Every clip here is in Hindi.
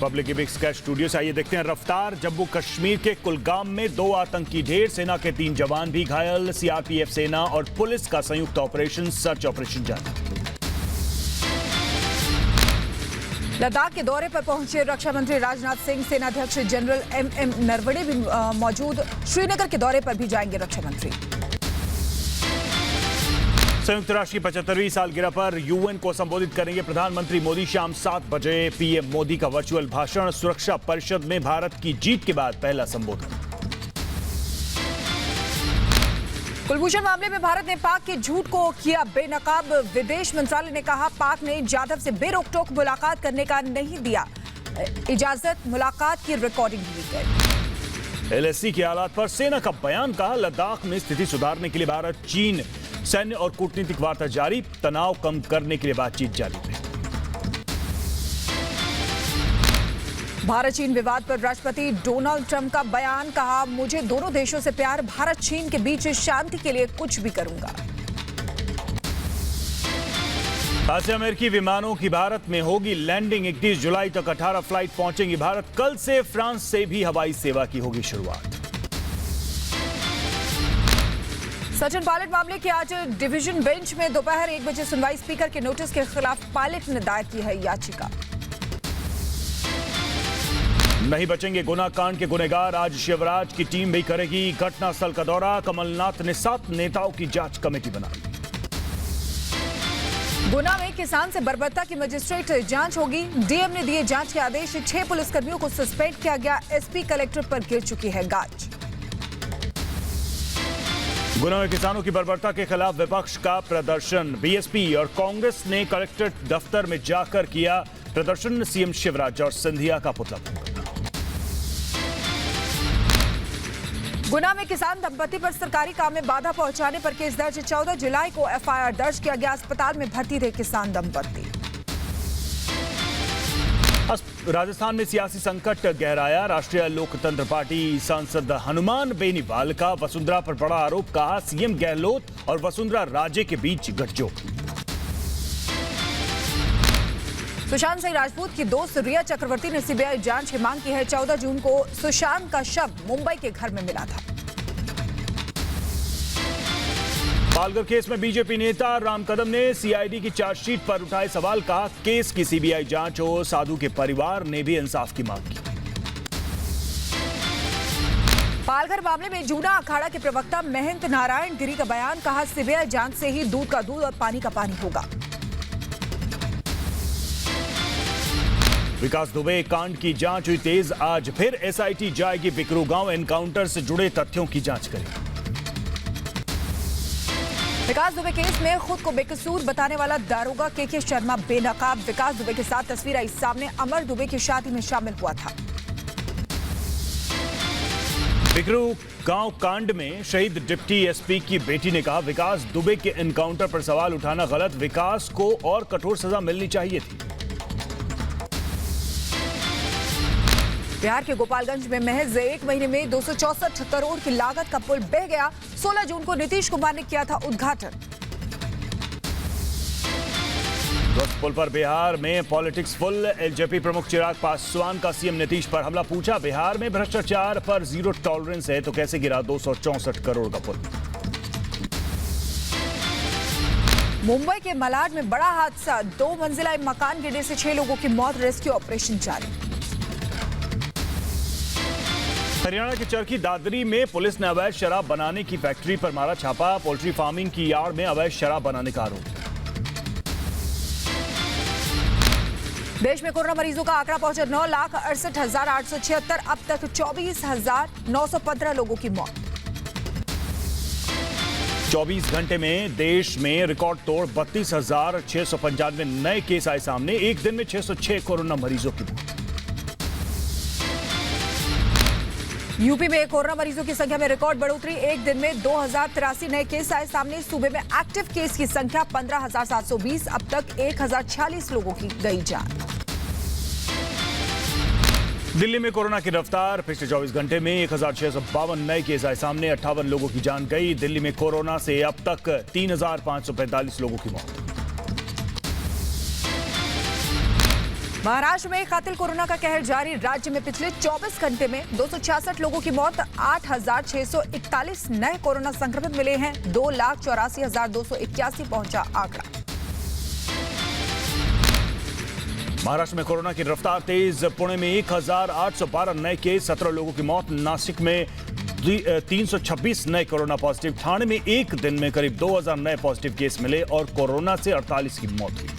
रिपब्लिक की बिग स्केच स्टूडियो से आइए देखते हैं रफ्तार। जम्मू कश्मीर के कुलगाम में 2 आतंकी ढेर, सेना के 3 जवान भी घायल। सीआरपीएफ, सेना और पुलिस का संयुक्त ऑपरेशन, सर्च ऑपरेशन जारी। लद्दाख के दौरे पर पहुंचे रक्षा मंत्री राजनाथ सिंह, सेनाध्यक्ष जनरल एमएम नरवणे भी मौजूद। श्रीनगर के दौरे पर भी जाएंगे रक्षा मंत्री। संयुक्त राष्ट्र की 75वीं सालगिरह पर यूएन को संबोधित करेंगे प्रधानमंत्री मोदी। शाम 7 बजे पीएम मोदी का वर्चुअल भाषण। सुरक्षा परिषद में भारत की जीत के बाद पहला संबोधन। कुलभूषण मामले में भारत ने पाक के झूठ को किया बेनकाब। विदेश मंत्रालय ने कहा पाक ने जाधव से बेरोक-टोक मुलाकात करने का नहीं दिया इजाजत। मुलाकात की रिकॉर्डिंग ली गई। एलएसी के हालात पर सेना का बयान। कहा लद्दाख में स्थिति सुधारने के लिए भारत चीन सैन्य और कूटनीतिक वार्ता जारी। तनाव कम करने के लिए बातचीत जारी है। भारत चीन विवाद पर राष्ट्रपति डोनाल्ड ट्रंप का बयान। कहा मुझे दोनों देशों से प्यार, भारत चीन के बीच शांति के लिए कुछ भी करूंगा। आज से अमेरिकी विमानों की भारत में होगी लैंडिंग। 31 जुलाई तक 18 फ्लाइट पहुंचेंगी भारत। कल से फ्रांस से भी हवाई सेवा की होगी शुरुआत। सचिन पायलट मामले की आज डिवीजन बेंच में दोपहर 1 बजे सुनवाई। स्पीकर के नोटिस के खिलाफ पायलट ने दायर की है याचिका। नहीं बचेंगे गुना कांड के गुनहगार। आज शिवराज की टीम भी करेगी घटनास्थल का दौरा। कमलनाथ ने 7 नेताओं की जांच कमेटी बनाई। गुना में किसान से बर्बरता की मजिस्ट्रेट जांच होगी। डीएम ने दिए जांच के आदेश। 6 पुलिसकर्मियों को सस्पेंड किया गया। एसपी कलेक्टर पर गिर चुकी है गाज। गुना में किसानों की बर्बरता के खिलाफ विपक्ष का प्रदर्शन। बीएसपी और कांग्रेस ने कलेक्ट्रेट दफ्तर में जाकर किया प्रदर्शन। सीएम शिवराज और सिंधिया का पुतला फूंका। गुना में किसान दंपति पर सरकारी काम में बाधा पहुंचाने पर केस दर्ज। 14 जुलाई को एफआईआर दर्ज किया गया। अस्पताल में भर्ती थे किसान दंपति। राजस्थान में सियासी संकट गहराया। राष्ट्रीय लोकतंत्र पार्टी सांसद हनुमान बेनीवाल का वसुंधरा पर बड़ा आरोप। कहा सीएम गहलोत और वसुंधरा राजे के बीच गठजोड़। सुशांत सिंह राजपूत की दोस्त रिया चक्रवर्ती ने सीबीआई जांच की मांग की है। 14 जून को सुशांत का शव मुंबई के घर में मिला था। पालघर केस में बीजेपी नेता राम कदम ने सीआईडी की चार्जशीट पर उठाए सवाल। कहा केस की सीबीआई जांच हो। साधु के परिवार ने भी इंसाफ की मांग की। पालघर मामले में जूना अखाड़ा के प्रवक्ता महंत नारायण गिरी का बयान। कहा सीबीआई जांच से ही दूध का दूध और पानी का पानी होगा। विकास दुबे कांड की जांच हुई तेज। आज फिर एसआईटी जाएगी बिकरू गांव। एनकाउंटर से जुड़े तथ्यों की जांच करेगी। विकास दुबे केस में खुद को बेकसूर बताने वाला दारोगा के शर्मा बेनकाब। विकास दुबे के साथ तस्वीर आई सामने। अमर दुबे की शादी में शामिल हुआ था। बिकरू गांव कांड में शहीद डिप्टी एसपी की बेटी ने कहा विकास दुबे के एनकाउंटर पर सवाल उठाना गलत। विकास को और कठोर सजा मिलनी चाहिए थी। बिहार के गोपालगंज में महज 1 महीने में 264 करोड़ की लागत का पुल बह गया। 16 जून को नीतीश कुमार ने किया था उद्घाटन। पुल पर बिहार में पॉलिटिक्स फुल। एलजेपी प्रमुख चिराग पासवान का सीएम नीतीश पर हमला। पूछा बिहार में भ्रष्टाचार पर जीरो टॉलरेंस है तो कैसे गिरा 264 करोड़ का पुल। मुंबई के मलाड में बड़ा हादसा। 2 मंजिला मकान गिरने से 6 लोगों की मौत। रेस्क्यू ऑपरेशन जारी। हरियाणा के चरखी दादरी में पुलिस ने अवैध शराब बनाने की फैक्ट्री पर मारा छापा। पोल्ट्री फार्मिंग की यार्ड में अवैध शराब बनाने का आरोप। देश में कोरोना मरीजों का आंकड़ा पहुंचा 9,68,876। अब तक 24,915 लोगों की मौत। 24 घंटे में देश में रिकॉर्ड तोड़ 32,695 नए केस आए सामने। एक दिन में 606 कोरोना मरीजों की मौत। यूपी में कोरोना मरीजों की संख्या में रिकॉर्ड बढ़ोतरी। एक दिन में 2,083 नए केस आए सामने। सूबे में एक्टिव केस की संख्या 15,720। अब तक 1,046 लोगों की गई जान। दिल्ली में कोरोना की रफ्तार। पिछले 24 घंटे में 1,652 नए केस आए सामने। 58 लोगों की जान गई। दिल्ली में कोरोना से अब तक 3,545 लोगों की मौत। महाराष्ट्र में कातिल कोरोना का कहर जारी। राज्य में पिछले 24 घंटे में 266 लोगों की मौत, 8,641 नए कोरोना संक्रमित मिले हैं। 2,84,281 पहुंचा आंकड़ा। महाराष्ट्र में कोरोना की रफ्तार तेज। पुणे में 1,812 नए केस, 17 लोगों की मौत। नासिक में 326 नए कोरोना पॉजिटिव। ठाणे में एक दिन में करीब 2,000 नए पॉजिटिव केस मिले और कोरोना से 48 की मौत हुई।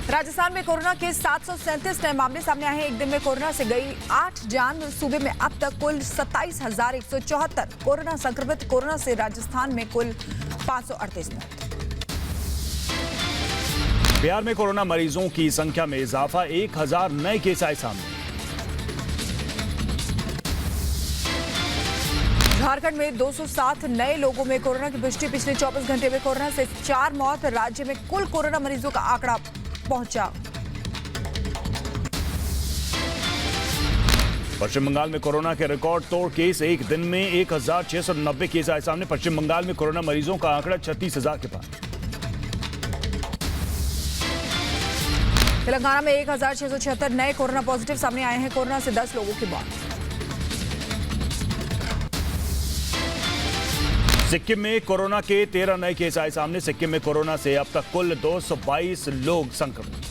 राजस्थान में कोरोना के 737 नए मामले सामने आए हैं। एक दिन में कोरोना से गई 8 जान। सूबे में अब तक कुल 27,174 कोरोना संक्रमित। कोरोना से राजस्थान में कुल 538 मौत। बिहार में कोरोना मरीजों की संख्या में इजाफा, 1,000 नए केस आए सामने। झारखंड में 207 नए लोगों में कोरोना की पुष्टि। पिछले 24 घंटे में कोरोना से 4 मौत। राज्य में कुल कोरोना मरीजों का आंकड़ा पहुंचा। पश्चिम बंगाल में कोरोना के रिकॉर्ड तोड़ केस। एक दिन में 1,690 केस आए सामने। पश्चिम बंगाल में कोरोना मरीजों का आंकड़ा 36,000 के पार। तेलंगाना में 1,676 नए कोरोना पॉजिटिव सामने आए हैं। कोरोना से 10 लोगों की मौत। सिक्किम में कोरोना के 13 नए केस आए सामने। सिक्किम में कोरोना से अब तक कुल 222 लोग संक्रमित।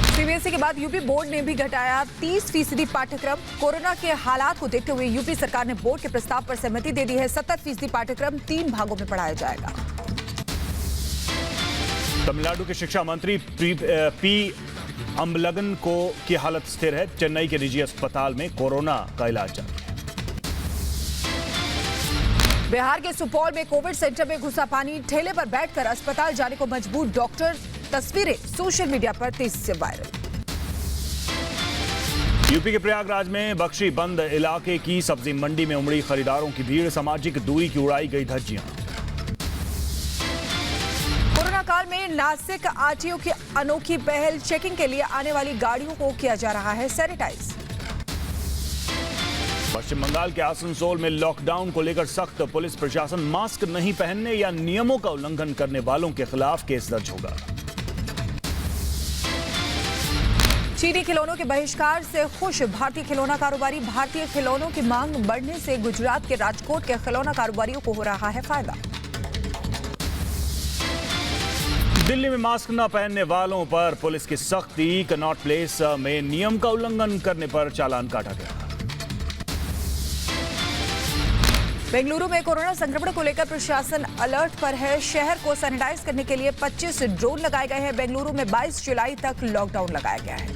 सीबीएसई के बाद यूपी बोर्ड ने भी घटाया 30% पाठ्यक्रम। कोरोना के हालात को देखते हुए यूपी सरकार ने बोर्ड के प्रस्ताव पर सहमति दे दी है। 70% पाठ्यक्रम 3 भागों में पढ़ाया जाएगा। तमिलनाडु के शिक्षा मंत्री पी अम्बलगन की हालत स्थिर है। चेन्नई के निजी अस्पताल में कोरोना का इलाज जारी है। बिहार के सुपौल में कोविड सेंटर में घुसा पानी। ठेले पर बैठकर अस्पताल जाने को मजबूर डॉक्टर। तस्वीरें सोशल मीडिया पर तेजी से वायरल। यूपी के प्रयागराज में बख्शी बंद इलाके की सब्जी मंडी में उमड़ी खरीदारों की भीड़। सामाजिक दूरी की उड़ाई गई धज्जियां। कोरोना काल में नासिक आरटीओ की अनोखी पहल। चेकिंग के लिए आने वाली गाड़ियों को किया जा रहा है सैनिटाइज। पश्चिम बंगाल के आसनसोल में लॉकडाउन को लेकर सख्त। पुलिस प्रशासन मास्क नहीं पहनने या नियमों का उल्लंघन करने वालों के खिलाफ केस दर्ज होगा। चीनी खिलौनों के बहिष्कार से खुश भारतीय खिलौना कारोबारी। भारतीय खिलौनों की मांग बढ़ने से गुजरात के राजकोट के खिलौना कारोबारियों को हो रहा है फायदा। दिल्ली में मास्क न पहनने वालों पर पुलिस की सख्ती। कनॉट प्लेस में नियम का उल्लंघन करने पर चालान काटा गया। बेंगलुरु में कोरोना संक्रमण को लेकर प्रशासन अलर्ट पर है। शहर को सैनिटाइज करने के लिए 25 ड्रोन लगाए गए हैं। बेंगलुरु में 22 जुलाई तक लॉकडाउन लगाया गया है।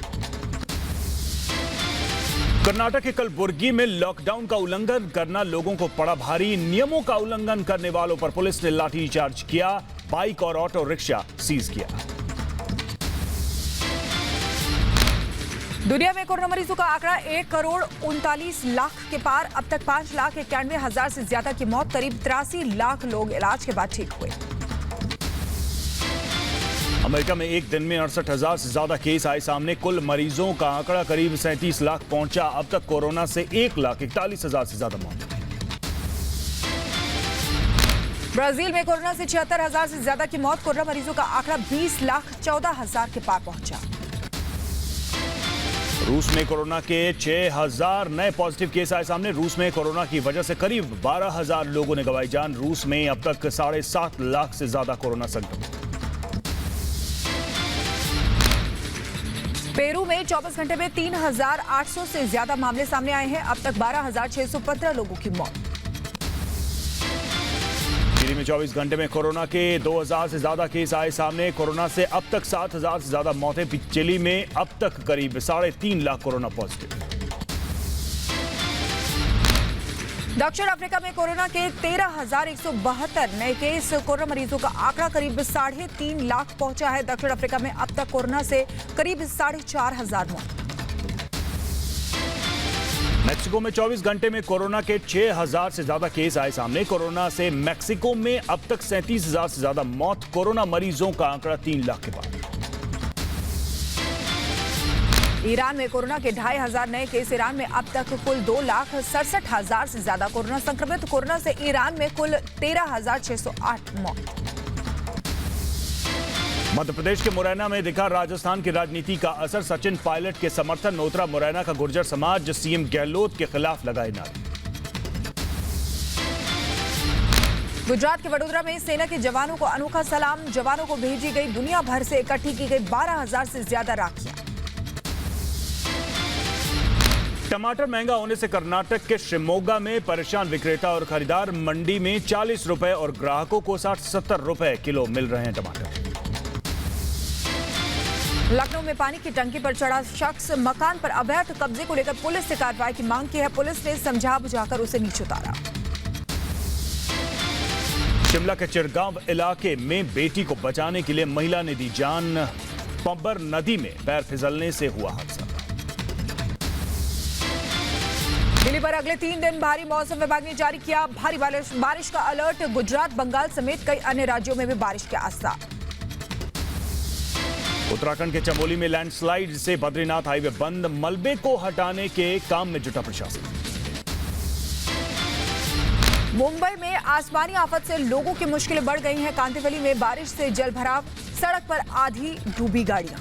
कर्नाटक के कलबुर्गी में लॉकडाउन का उल्लंघन करना लोगों को पड़ा भारी। नियमों का उल्लंघन करने वालों पर पुलिस ने लाठीचार्ज किया। बाइक और ऑटो रिक्शा सीज किया। दुनिया में कोरोना मरीजों का आंकड़ा 1,39,00,000 के पार। अब तक 5,91,000 से ज्यादा की मौत। करीब 83 लाख लोग इलाज के बाद ठीक हुए। अमेरिका में एक दिन में 68,000 से ज्यादा केस आए सामने। कुल मरीजों का आंकड़ा करीब 37 लाख पहुंचा। अब तक कोरोना से 1,41,000 से ज्यादा मौत। ब्राजील में कोरोना से 76,000 से ज्यादा की मौत। कोरोना मरीजों का आंकड़ा 20,14,000 के पार पहुंचा। रूस में कोरोना के 6,000 नए पॉजिटिव केस आए सामने। रूस में कोरोना की वजह से करीब 12,000 लोगों ने गंवाई जान। रूस में अब तक 7.5 लाख से ज्यादा कोरोना संक्रमित। पेरू में 24 घंटे में 3,800 से ज्यादा मामले सामने आए हैं। अब तक 12,615 लोगों की मौत। चिली में 24 घंटे में कोरोना के 2,000 से ज्यादा केस आए सामने। कोरोना से अब तक 7,000 से ज्यादा मौतें। चिली में अब तक करीब 3.5 लाख कोरोना पॉजिटिव। दक्षिण अफ्रीका में कोरोना के 13,172 नए केस। कोरोना मरीजों का आंकड़ा करीब 3.5 लाख पहुंचा है। दक्षिण अफ्रीका में अब तक कोरोना से करीब 4,500 मौत। मेक्सिको में 24 घंटे में कोरोना के 6,000 से ज्यादा केस आए सामने। कोरोना से मेक्सिको में अब तक 37,000 से ज्यादा मौत। कोरोना मरीजों का आंकड़ा 3 लाख के पार। ईरान में कोरोना के 2,500 नए केस। ईरान में अब तक कुल 2,67,000 से ज्यादा कोरोना संक्रमित। कोरोना से ईरान में कुल 13,608 मौत। मध्य प्रदेश के मुरैना में दिखा राजस्थान की राजनीति का असर। सचिन पायलट के समर्थन में उतरा मुरैना का गुर्जर समाज। सीएम गहलोत के खिलाफ लगाए नारे। गुजरात के वडोदरा में सेना के जवानों को अनोखा सलाम। जवानों को भेजी गई दुनिया भर से इकट्ठी की गई 12,000 से ज्यादा राखियां। टमाटर महंगा होने से कर्नाटक के शिवमोगा में परेशान विक्रेता और खरीदार। मंडी में 40 रुपए और ग्राहकों को 60-70 रुपए किलो मिल रहे हैं टमाटर। लखनऊ में पानी की टंकी पर चढ़ा शख्स मकान पर अवैध कब्जे को लेकर पुलिस से कार्रवाई की मांग की है। पुलिस ने समझा बुझाकर उसे नीचे उतारा। शिमला के चिरगांव इलाके में बेटी को बचाने के लिए महिला ने दी जान। पंबर नदी में पैर फिसलने से हुआ हादसा। दिल्ली पर अगले 3 दिन भारी मौसम विभाग ने जारी किया भारी बारिश का अलर्ट। गुजरात, बंगाल समेत कई अन्य राज्यों में भी बारिश के आसार। उत्तराखंड के चमोली में लैंडस्लाइड से बद्रीनाथ हाईवे बंद। मलबे को हटाने के काम में जुटा प्रशासन। मुंबई में आसमानी आफत से लोगों की मुश्किलें बढ़ गई हैं। कांदिवली में बारिश से जलभराव। सड़क पर आधी डूबी गाड़ियां।